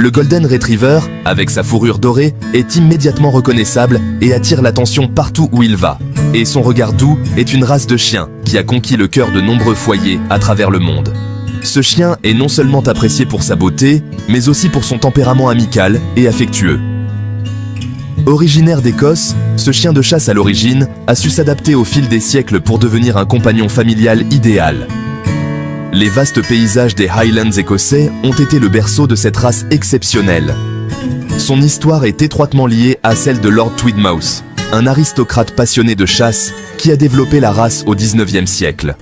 Le Golden Retriever, avec sa fourrure dorée, est immédiatement reconnaissable et attire l'attention partout où il va. Et son regard doux est une race de chien qui a conquis le cœur de nombreux foyers à travers le monde. Ce chien est non seulement apprécié pour sa beauté, mais aussi pour son tempérament amical et affectueux. Originaire d'Écosse, ce chien de chasse à l'origine a su s'adapter au fil des siècles pour devenir un compagnon familial idéal. Les vastes paysages des Highlands écossais ont été le berceau de cette race exceptionnelle. Son histoire est étroitement liée à celle de Lord Tweedmouth, un aristocrate passionné de chasse qui a développé la race au XIXe siècle.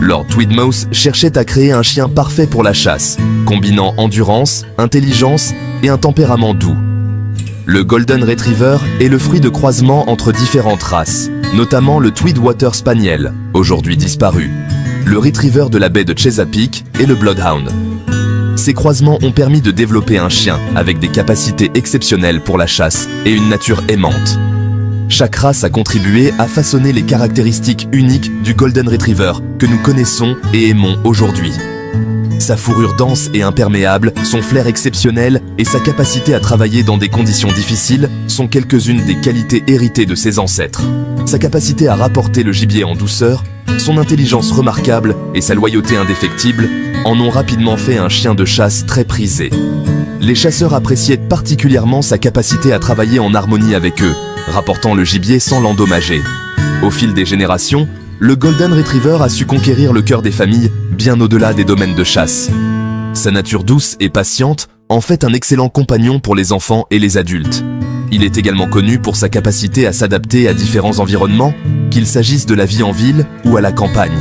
Lord Tweedmouth cherchait à créer un chien parfait pour la chasse, combinant endurance, intelligence et un tempérament doux. Le Golden Retriever est le fruit de croisements entre différentes races, notamment le Tweedwater Spaniel, aujourd'hui disparu, le Retriever de la baie de Chesapeake et le Bloodhound. Ces croisements ont permis de développer un chien avec des capacités exceptionnelles pour la chasse et une nature aimante. Chaque race a contribué à façonner les caractéristiques uniques du Golden Retriever que nous connaissons et aimons aujourd'hui. Sa fourrure dense et imperméable, son flair exceptionnel et sa capacité à travailler dans des conditions difficiles sont quelques-unes des qualités héritées de ses ancêtres. Sa capacité à rapporter le gibier en douceur, son intelligence remarquable et sa loyauté indéfectible en ont rapidement fait un chien de chasse très prisé. Les chasseurs appréciaient particulièrement sa capacité à travailler en harmonie avec eux, rapportant le gibier sans l'endommager. Au fil des générations, le Golden Retriever a su conquérir le cœur des familles bien au-delà des domaines de chasse. Sa nature douce et patiente en fait un excellent compagnon pour les enfants et les adultes. Il est également connu pour sa capacité à s'adapter à différents environnements, qu'il s'agisse de la vie en ville ou à la campagne.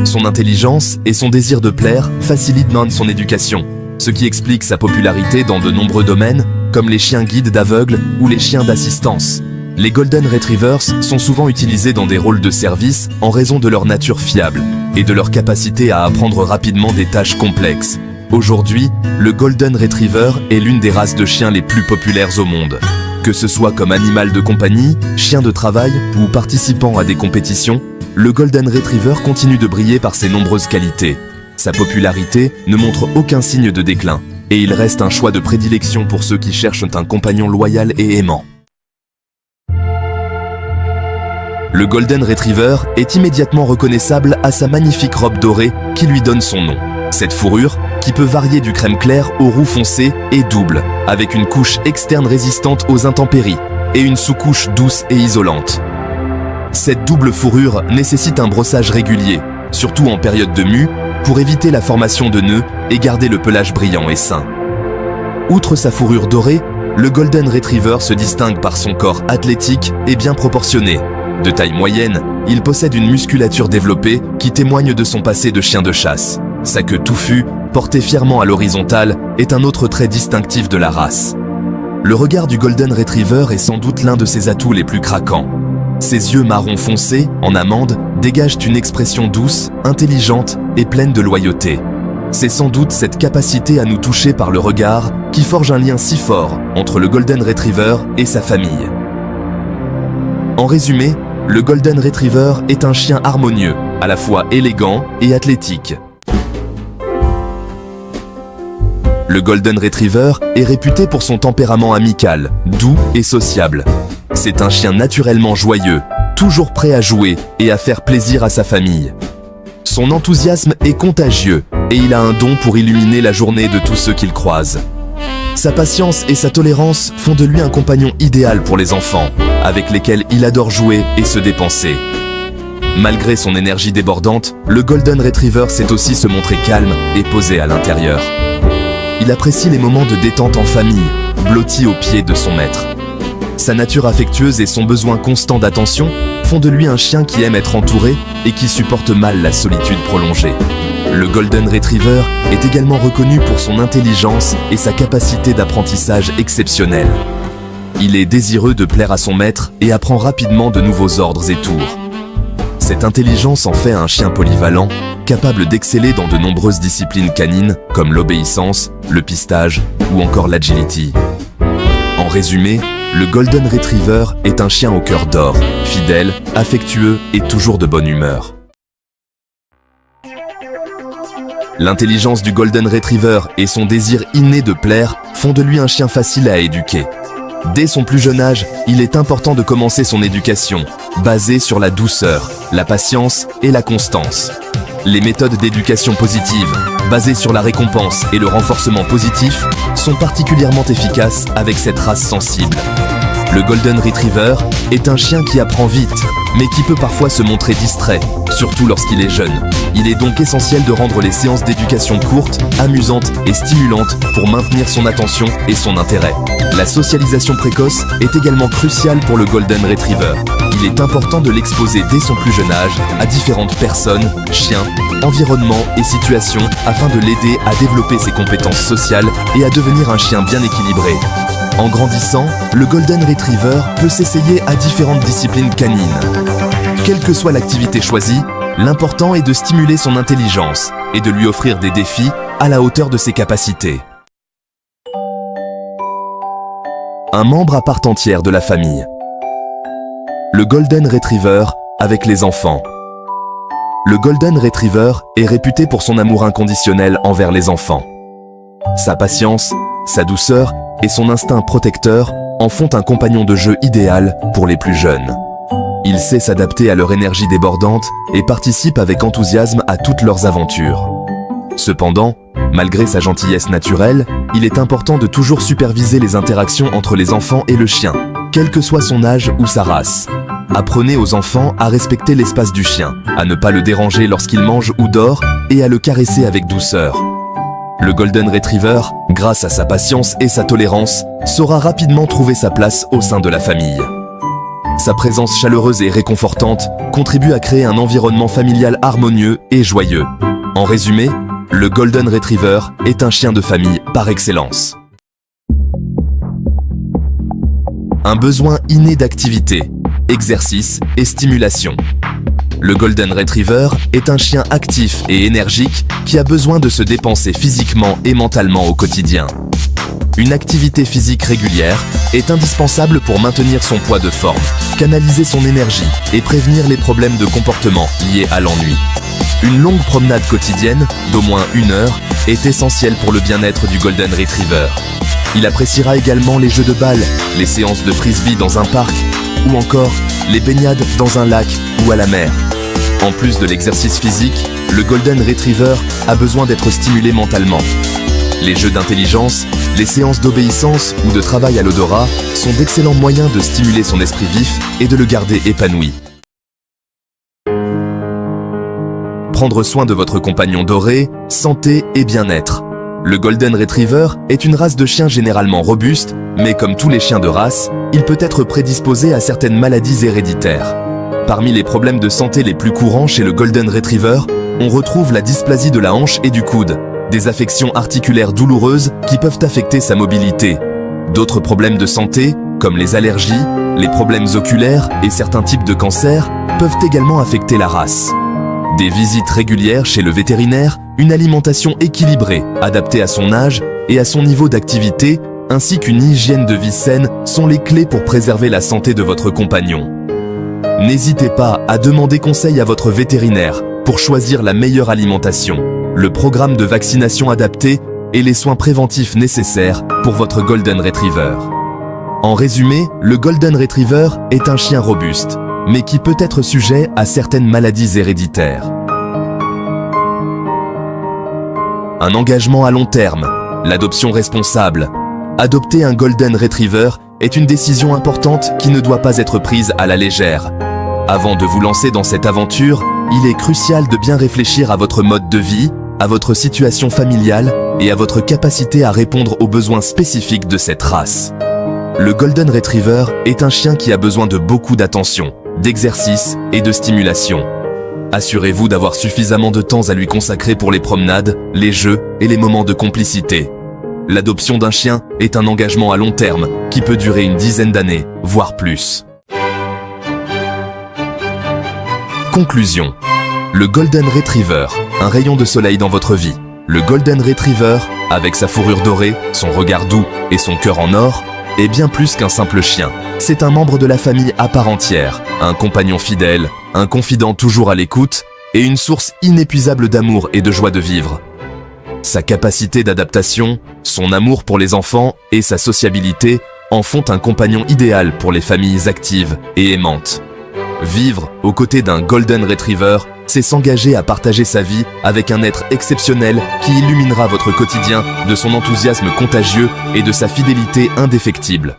Son intelligence et son désir de plaire facilitent son éducation, ce qui explique sa popularité dans de nombreux domaines, comme les chiens guides d'aveugles ou les chiens d'assistance. Les Golden Retrievers sont souvent utilisés dans des rôles de service en raison de leur nature fiable et de leur capacité à apprendre rapidement des tâches complexes. Aujourd'hui, le Golden Retriever est l'une des races de chiens les plus populaires au monde. Que ce soit comme animal de compagnie, chien de travail ou participant à des compétitions, le Golden Retriever continue de briller par ses nombreuses qualités. Sa popularité ne montre aucun signe de déclin et il reste un choix de prédilection pour ceux qui cherchent un compagnon loyal et aimant. Le Golden Retriever est immédiatement reconnaissable à sa magnifique robe dorée qui lui donne son nom. Cette fourrure, qui peut varier du crème clair au roux foncé, est double, avec une couche externe résistante aux intempéries et une sous-couche douce et isolante. Cette double fourrure nécessite un brossage régulier, surtout en période de mue, pour éviter la formation de nœuds et garder le pelage brillant et sain. Outre sa fourrure dorée, le Golden Retriever se distingue par son corps athlétique et bien proportionné. De taille moyenne, il possède une musculature développée qui témoigne de son passé de chien de chasse. Sa queue touffue, portée fièrement à l'horizontale, est un autre trait distinctif de la race. Le regard du Golden Retriever est sans doute l'un de ses atouts les plus craquants. Ses yeux marron foncé, en amande, dégagent une expression douce, intelligente et pleine de loyauté. C'est sans doute cette capacité à nous toucher par le regard qui forge un lien si fort entre le Golden Retriever et sa famille. En résumé, le Golden Retriever est un chien harmonieux, à la fois élégant et athlétique. Le Golden Retriever est réputé pour son tempérament amical, doux et sociable. C'est un chien naturellement joyeux, toujours prêt à jouer et à faire plaisir à sa famille. Son enthousiasme est contagieux et il a un don pour illuminer la journée de tous ceux qu'il croise. Sa patience et sa tolérance font de lui un compagnon idéal pour les enfants, avec lesquels il adore jouer et se dépenser. Malgré son énergie débordante, le Golden Retriever sait aussi se montrer calme et posé à l'intérieur. Il apprécie les moments de détente en famille, blotti aux pieds de son maître. Sa nature affectueuse et son besoin constant d'attention font de lui un chien qui aime être entouré et qui supporte mal la solitude prolongée. Le Golden Retriever est également reconnu pour son intelligence et sa capacité d'apprentissage exceptionnelle. Il est désireux de plaire à son maître et apprend rapidement de nouveaux ordres et tours. Cette intelligence en fait un chien polyvalent, capable d'exceller dans de nombreuses disciplines canines comme l'obéissance, le pistage ou encore l'agility. En résumé, le Golden Retriever est un chien au cœur d'or, fidèle, affectueux et toujours de bonne humeur. L'intelligence du Golden Retriever et son désir inné de plaire font de lui un chien facile à éduquer. Dès son plus jeune âge, il est important de commencer son éducation, basée sur la douceur, la patience et la constance. Les méthodes d'éducation positive, basées sur la récompense et le renforcement positif, sont particulièrement efficaces avec cette race sensible. Le Golden Retriever est un chien qui apprend vite, mais qui peut parfois se montrer distrait, surtout lorsqu'il est jeune. Il est donc essentiel de rendre les séances d'éducation courtes, amusantes et stimulantes pour maintenir son attention et son intérêt. La socialisation précoce est également cruciale pour le Golden Retriever. Il est important de l'exposer dès son plus jeune âge à différentes personnes, chiens, environnements et situations afin de l'aider à développer ses compétences sociales et à devenir un chien bien équilibré. En grandissant, le Golden Retriever peut s'essayer à différentes disciplines canines. Quelle que soit l'activité choisie, l'important est de stimuler son intelligence et de lui offrir des défis à la hauteur de ses capacités. Un membre à part entière de la famille. Le Golden Retriever avec les enfants. Le Golden Retriever est réputé pour son amour inconditionnel envers les enfants. Sa patience, sa douceur et son instinct protecteur en font un compagnon de jeu idéal pour les plus jeunes. Il sait s'adapter à leur énergie débordante et participe avec enthousiasme à toutes leurs aventures. Cependant, malgré sa gentillesse naturelle, il est important de toujours superviser les interactions entre les enfants et le chien, quel que soit son âge ou sa race. Apprenez aux enfants à respecter l'espace du chien, à ne pas le déranger lorsqu'il mange ou dort et à le caresser avec douceur. Le Golden Retriever, grâce à sa patience et sa tolérance, saura rapidement trouver sa place au sein de la famille. Sa présence chaleureuse et réconfortante contribue à créer un environnement familial harmonieux et joyeux. En résumé, le Golden Retriever est un chien de famille par excellence. Un besoin inné d'activité, exercice et stimulation. Le Golden Retriever est un chien actif et énergique qui a besoin de se dépenser physiquement et mentalement au quotidien. Une activité physique régulière est indispensable pour maintenir son poids de forme, canaliser son énergie et prévenir les problèmes de comportement liés à l'ennui. Une longue promenade quotidienne, d'au moins 1 heure, est essentielle pour le bien-être du Golden Retriever. Il appréciera également les jeux de balle, les séances de frisbee dans un parc ou encore les baignades dans un lac ou à la mer. En plus de l'exercice physique, le Golden Retriever a besoin d'être stimulé mentalement. Les jeux d'intelligence, les séances d'obéissance ou de travail à l'odorat sont d'excellents moyens de stimuler son esprit vif et de le garder épanoui. Prendre soin de votre compagnon doré, santé et bien-être. Le Golden Retriever est une race de chien généralement robuste, mais comme tous les chiens de race, il peut être prédisposé à certaines maladies héréditaires. Parmi les problèmes de santé les plus courants chez le Golden Retriever, on retrouve la dysplasie de la hanche et du coude, des affections articulaires douloureuses qui peuvent affecter sa mobilité. D'autres problèmes de santé, comme les allergies, les problèmes oculaires et certains types de cancers, peuvent également affecter la race. Des visites régulières chez le vétérinaire, une alimentation équilibrée, adaptée à son âge et à son niveau d'activité, ainsi qu'une hygiène de vie saine sont les clés pour préserver la santé de votre compagnon. N'hésitez pas à demander conseil à votre vétérinaire pour choisir la meilleure alimentation, le programme de vaccination adapté et les soins préventifs nécessaires pour votre Golden Retriever. En résumé, le Golden Retriever est un chien robuste, mais qui peut être sujet à certaines maladies héréditaires. Un engagement à long terme, l'adoption responsable. Adopter un Golden Retriever est une décision importante qui ne doit pas être prise à la légère. Avant de vous lancer dans cette aventure, il est crucial de bien réfléchir à votre mode de vie, à votre situation familiale et à votre capacité à répondre aux besoins spécifiques de cette race. Le Golden Retriever est un chien qui a besoin de beaucoup d'attention, d'exercice et de stimulation. Assurez-vous d'avoir suffisamment de temps à lui consacrer pour les promenades, les jeux et les moments de complicité. L'adoption d'un chien est un engagement à long terme qui peut durer une dizaine d'années, voire plus. Conclusion. Le Golden Retriever, un rayon de soleil dans votre vie. Le Golden Retriever, avec sa fourrure dorée, son regard doux et son cœur en or, est bien plus qu'un simple chien. C'est un membre de la famille à part entière, un compagnon fidèle, un confident toujours à l'écoute et une source inépuisable d'amour et de joie de vivre. Sa capacité d'adaptation, son amour pour les enfants et sa sociabilité en font un compagnon idéal pour les familles actives et aimantes. Vivre aux côtés d'un Golden Retriever, c'est s'engager à partager sa vie avec un être exceptionnel qui illuminera votre quotidien de son enthousiasme contagieux et de sa fidélité indéfectible.